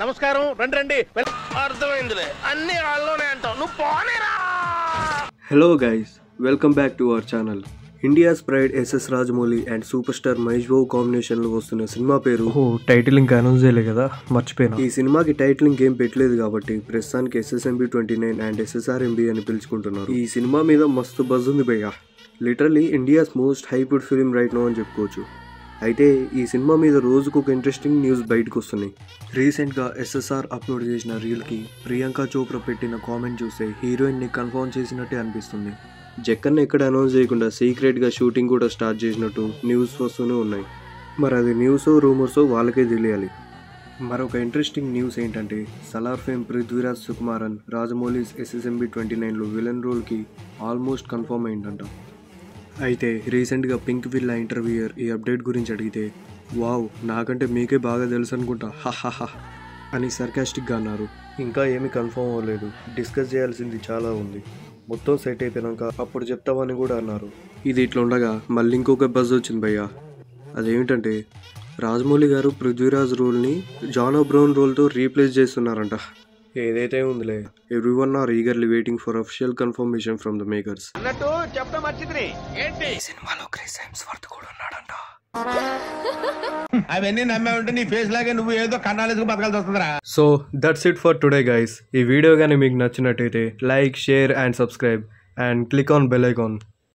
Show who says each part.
Speaker 1: నమస్కారం రండి రండి అర్థమైందిలే అన్ని వాళ్ళలోనే అంటావు నువ్వు పోనేరా.
Speaker 2: Hello guys, welcome back to our channel. India's pride SS Rajamouli and super star Mahesh Babu combination లో వస్తున్న సినిమా పేరు
Speaker 3: టైటిల్ ఇంకా అనౌన్స్ చేయలే కదా, మర్చిపోయినా.
Speaker 2: ఈ సినిమాకి టైటిల్ ఇంకేం పెట్టలేదు కాబట్టి ప్రస్తుతానికి SSMB29 అండ్ SSRMB అని పిలుచుకుంటున్నారు. ఈ సినిమా మీద మస్తు బజ్ ఉంది భయ్యా. Literally India's most hyped film right now అని చెప్పుకోవచ్చు. అయితే ఈ సినిమా మీద రోజుకు ఒక ఇంట్రెస్టింగ్ న్యూస్ బయటకు వస్తున్నాయి. రీసెంట్గా SSR అప్లోడ్ చేసిన రీల్కి ప్రియాంక చోప్రా పెట్టిన కామెంట్ చూస్తే హీరోయిన్ని కన్ఫర్మ్ చేసినట్టే అనిపిస్తుంది. జక్కన్న ఎక్కడ అనౌన్స్ చేయకుండా సీక్రెట్గా షూటింగ్ కూడా స్టార్ట్ చేసినట్టు న్యూస్ వస్తూనే ఉన్నాయి. మరి అది న్యూసో రూమర్సో వాళ్ళకే తెలియాలి. మరొక ఇంట్రెస్టింగ్ న్యూస్ ఏంటంటే సలార్ ఫేమ్ పృథ్వీరాజ్ సుకుమారన్ రాజమౌళిస్ SSMB29లో విలన్ రోల్కి ఆల్మోస్ట్ కన్ఫర్మ్ అయిందంట. అయితే రీసెంట్గా పింక్ విల్లా ఇంటర్వ్యూయర్ ఈ అప్డేట్ గురించి అడిగితే వావ్ నాకంటే మీకే బాగా తెలుసు అనుకుంటా హహహ అని సర్కాస్టిక్గా అన్నారు. ఇంకా ఏమీ కన్ఫర్మ్ అవ్వలేదు, డిస్కస్ చేయాల్సింది చాలా ఉంది, మొత్తం సెట్ అయిపోయాక అప్పుడు చెప్తామని కూడా అన్నారు. ఇది ఇట్లా ఉండగా మళ్ళీ ఇంకొక బజ్ వచ్చింది భయ్యా. అదేమిటంటే రాజమౌళి గారు పృథ్వీరాజ్ రోల్ని జాన్ అబ్రౌన్ రోల్తో రీప్లేస్ చేస్తున్నారంట. ఏదైతే ఉందిలే, everyone are eagerly waiting for official confirmation from the makers.
Speaker 1: అన్నట్టు చెప్పడం మర్చిద్ది ఏంటి
Speaker 3: ఈ సినిమాలో క్రిస్ హెమ్స్వర్త్ కూడా ఉన్నాడంట.
Speaker 1: అవన్నీ నమ్మే ఉంటే నీ ఫేస్ లాగే నువ్వు ఏదో కన్నాలేసుకు బతకాల్సి వస్తుందిరా.
Speaker 2: So that's it for today guys. ఈ వీడియో కానీ మీకు నచ్చినట్టయితే like, share and subscribe and click on bell icon.